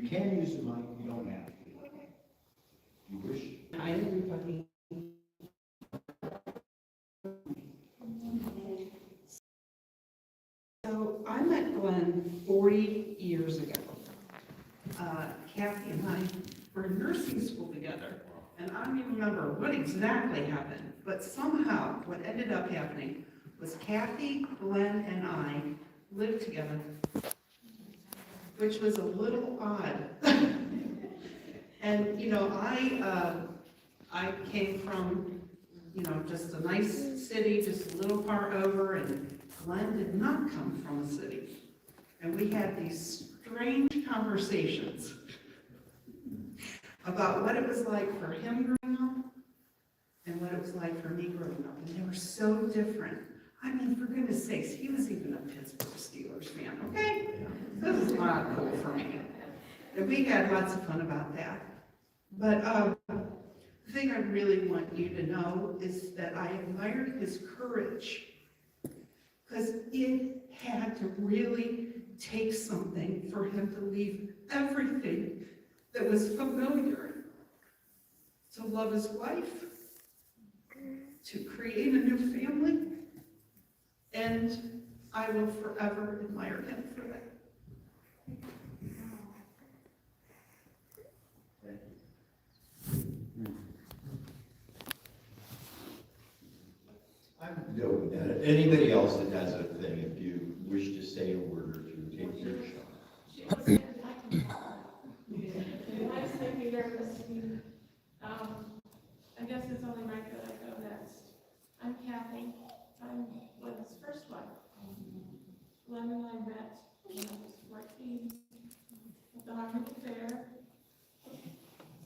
can use the mic, you don't have to. If you wish. Hi, everybody. So I met Glenn 40 years ago. Kathy and I were in nursing school together, and I don't even remember what exactly happened, but somehow what ended up happening was Kathy, Glenn, and I lived together, which was a little odd. And, you know, I came from, you know, just a nice city, just a little far over, and Glenn did not come from a city. And we had these strange conversations about what it was like for him growing up and what it was like for me growing up. And they were so different. I mean, for goodness sakes, he was even a Pittsburgh Steelers fan, okay? This is not cool for me. And we had lots of fun about that. But the thing I really want you to know is that I admired his courage, because it had to really take something for him to leave everything that was familiar, to love his wife, to create a new family, and I will forever admire him for that. I'm good with that. Anybody else that has a thing, if you wish to say a word or two, take your shot. I was thinking nervous. I guess it's only right that I go next. I'm Kathy. I'm Glenn's first wife. Glenn and I met when I was 14 at the Harmony Fair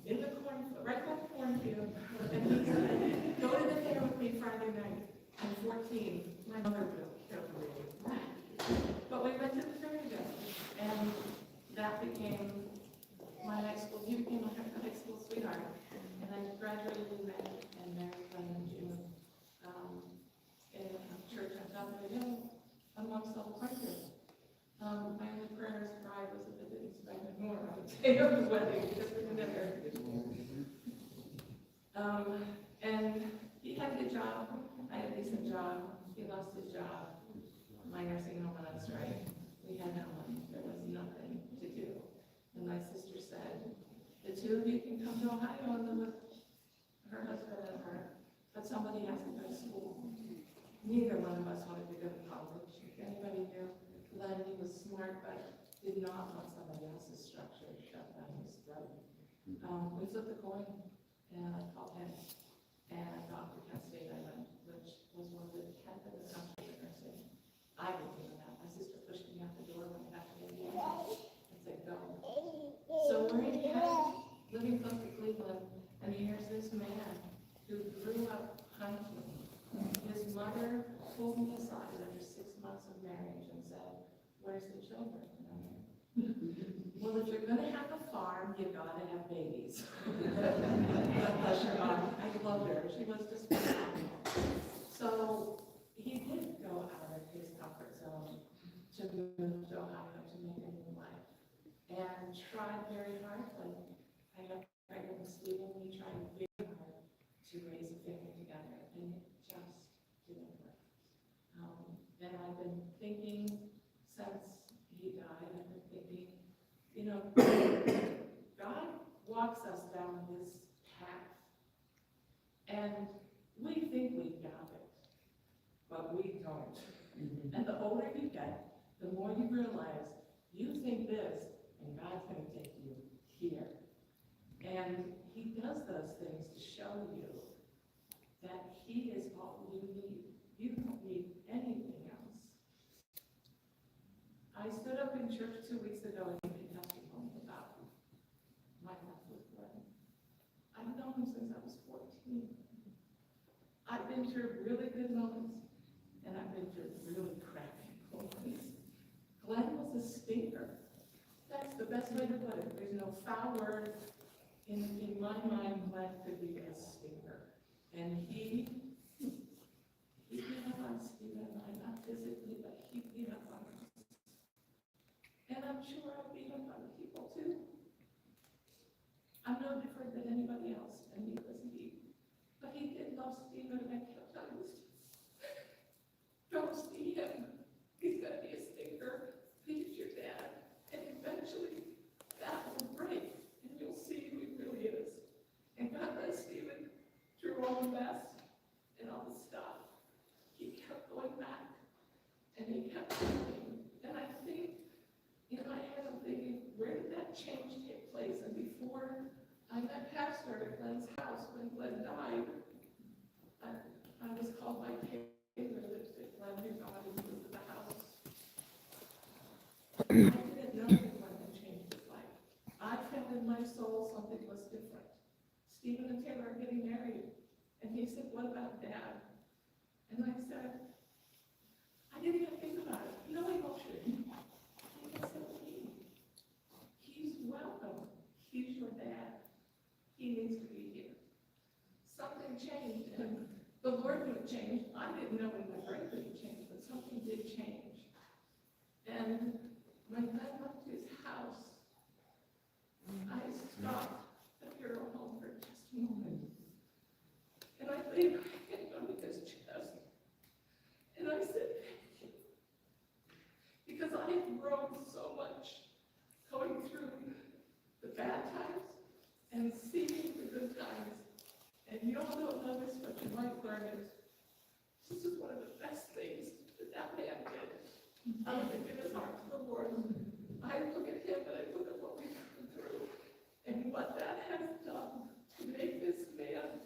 in the cornfield, right by the cornfield. And he said, go to the fair with me Friday night. I'm 14. My mother killed me. But we went to the fair together, and that became my high school. He became my high school sweetheart. And I graduated in May and married Glenn in June in a church on top of the hill amongst all the Quakers. My only prayer as a bride was that they didn't spend it more on the day of the wedding because we were never. And he had a good job. I had a decent job. He lost his job. My nursing home went on strike. We had no money. There was nothing to do. And my sister said, the two of you can come to Ohio and live with her husband and her, but somebody has to go to school. Neither one of us wanted to go to college. If anybody knew Glenn, he was smart, but did not want somebody else's structure shoved down his throat. We flipped the coin, and I called him, and I thought to Kent State I went, which was one of the 10th in the country for nursing. I didn't even know. My sister pushed me out the door when I got to Indiana and said, go. So we're in Kent, living close to Cleveland, and here's this man who grew up hunting. His mother pulled me aside after 6 months of marriage and said, where's the children? Well, if you're gonna have a farm, you gotta have babies. God bless her mom. I loved her. She was just phenomenal. So he did go out of his comfort zone to move to Ohio to make a new life, and tried very hard. Like I got pregnant with Stephen, we tried very hard to raise a family together, and it just didn't work. And I've been thinking since he died, I've been thinking, you know, God walks us down this path, and we think we've got it, but we don't. And the older you get, the more you realize you think this, and God's going to take you here. And he does those things to show you that he is all you need. You don't need anything else. I stood up in church 2 weeks ago and gave a testimony about my life with Glenn. I've known him since I was 14. I've been through really good moments, and I've been through really crappy moments. Glenn was a stinker. That's the best way to put it. There's no foul word. In my mind, Glenn could be a stinker. And he beat up on Stephen and I, not physically, but he beat up on us. And I'm sure I beat up on people too. I'm no different than anybody else, and neither is he. But he did love Stephen, and I kept telling him, don't see him. He's gonna be a stinker. He's your dad. And eventually, that will break, and you'll see who he really is. And God bless Stephen through all the mess and all the stuff. He kept going back, and he kept going. And I think, in my head, I'm thinking, where did that change take place? And before I met Pastor at Glenn's house, when Glenn died, I was called by Taylor that Glenn knew God and he was at the house. I didn't know that Glenn had changed his life. I felt in my soul something was different. Stephen and Taylor are getting married. And he said, what about Dad? And I said, I didn't even think about it. No emotion. He said, he's welcome. He's your dad. He needs to be here. Something changed, and the Lord knew it changed. I didn't know in my brain that it changed, but something did change. And when I left his house, I stopped at the funeral home for just a moment. And I laid my hand on his chest. And I said, thank you. Because I had grown so much going through the bad times and seeing the good times. And you all don't know this, but you might learn it. This is one of the best things that man did. Other than give his heart to the Lord. I look at him and I look at what we've gone through and what that has done to make this man.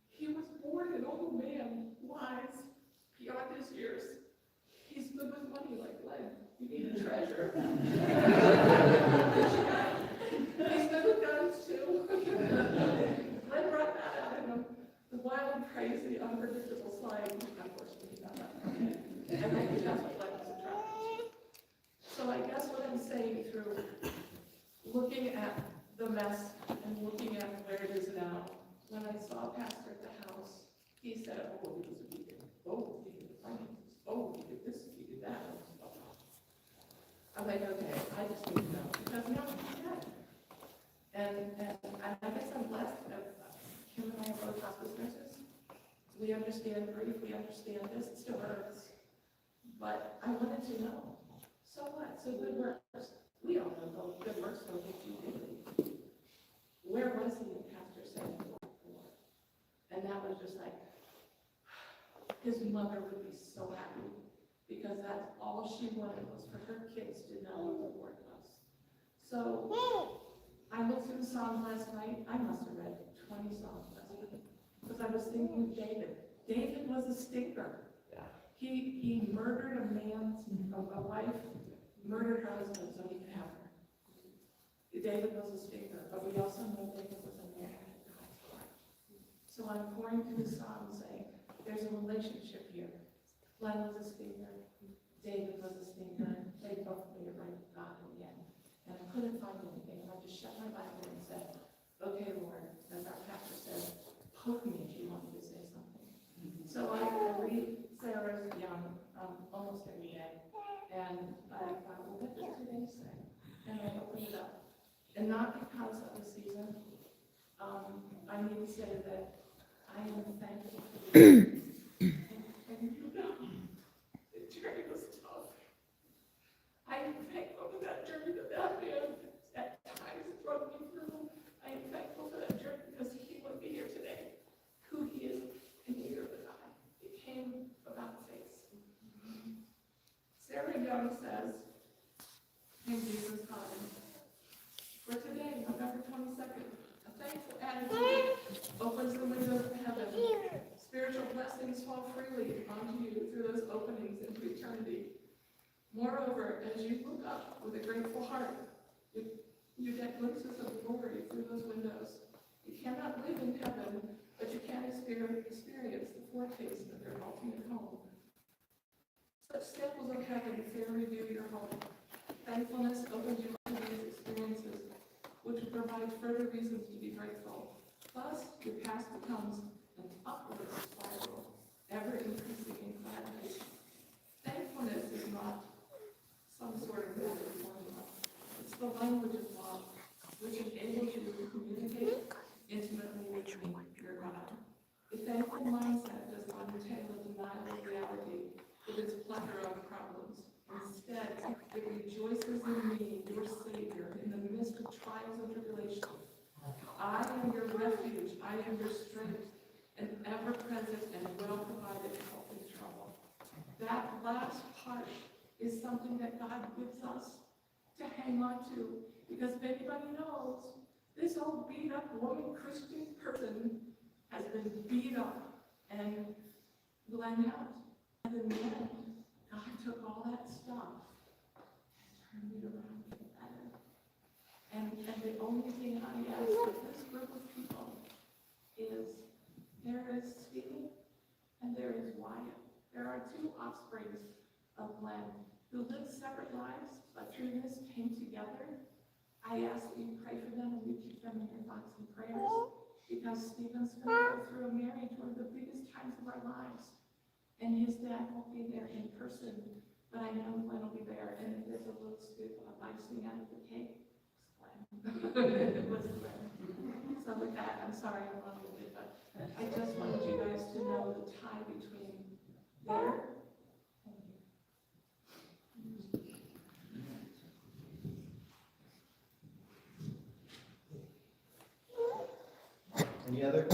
He was born an old man, wise, beyond his years. He's good with money like Glenn. You need a treasure. He's good with guns too. Glenn brought that out in him. The wild, crazy, unpredictable side, unfortunately, not that. And I think that's what Glenn was attracted to. So I guess what I'm saying through looking at the mess and looking at where it is now, when I saw Pastor at the house, he said, oh, he was a deacon. Oh, he did the finances. Oh, he did this, he did that. I'm like, okay, I just need to know. Because now he's dead. And I guess I'm blessed that Kim and I are both hospice nurses. We understand grief, we understand this, it still hurts. But I wanted to know. So what? So good works. We all know good works don't get you daily. Where was he when Pastor said he walked the Lord? And that was just like, his mother would be so happy because that's all she wanted was for her kids to know what the Lord was. So I looked through the Psalms last night. I must have read 20 Psalms last night because I was thinking of David. David was a stinker. He murdered a wife, murdered her husband so he could have her. David was a stinker, but we also know David was a man after God's heart. So I'm pouring through the Psalms saying, there's a relationship here. Glenn was a stinker. David was a stinker. They both made it right with God in the end. And I couldn't find anything. And I just shut my Bible and said, okay, Lord, as our pastor said, poke me if you want me to say something. So I read Sarah's Young almost every day. And I thought, well, what does today say? And I opened it up. And not because of the season. I need to say that I am thankful for the and you know, the journey was tough. I am thankful for that journey that man at times brought me through. I am thankful for that journey because he wouldn't be here today. Who he is and neither would I. It came about faith. Sarah Young says, in Jesus' time, for today, November 22nd, a thankful attitude opens the windows of heaven. Spiritual blessings fall freely onto you through those openings into eternity. Moreover, as you look up with a grateful heart, you get glimpses of glory through those windows. You cannot live in heaven, but you can experience the foretaste of your ultimate home. Such samples of heaven fair review your home. Thankfulness opens you up to these experiences, which provide further reasons to be grateful. Thus, your past becomes an upward spiral, ever increasing in gladness. Thankfulness is not some sort of magic formula. It's the language of love, which enables you to communicate that last part is something that God gives us to hang on to. Because if anybody knows, this old beat up woman Christian person has been beat up and bled out. And in the end, God took all that stuff and turned it around for the better. And the only thing I ask of this group of people is, there is Steve and there is Wyatt. There are two offsprings of Glenn who lived separate lives, but through this came together. I ask that you pray for them and you keep them in your thoughts and prayers, because Stephen's going to go through a marriage, one of the biggest times of our lives. And his dad won't be there in person, but I know Glenn will be there. And if there's a little scoop of icing out of the cake, it's Glenn. It was Glenn. So with that, I'm sorry I'm a little bit, but I just wanted you guys to know the tie between there and here. Any other?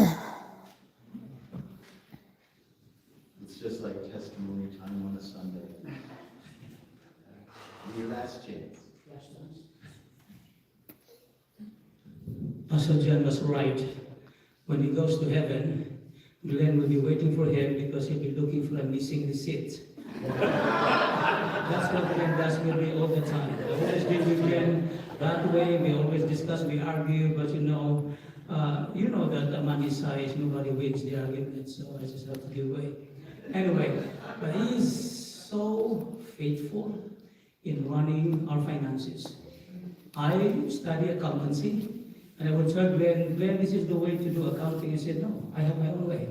It's just like testimony time on a Sunday. Your last chance. Pastor John was right. When he goes to heaven, Glenn will be waiting for him because he'll be looking for a missing receipt. That's what Glenn does with me all the time. I always deal with Glenn that way. We always discuss, we argue, but you know that the money size, nobody wins the argument, so I just have to give way. Anyway, but he is so faithful in running our finances. I study accountancy, and I would tell Glenn, this is the way to do accounting. He said, no, I have my own way.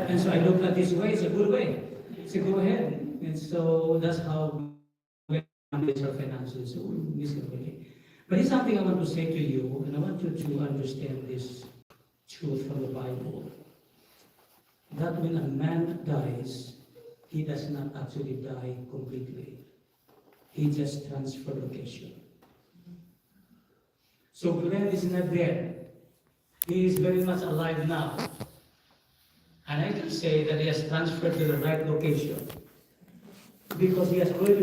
And so I looked at this way, it's a good way. So go ahead. And so that's how we manage our finances. So we miss it really. But it's something I want to say to you, and I want you to understand this truth from the Bible. That when a man dies, he does not actually die completely. He just transfers location. So Glenn is not dead. He is very much alive now. And I can say that he has transferred to the right location, because he has already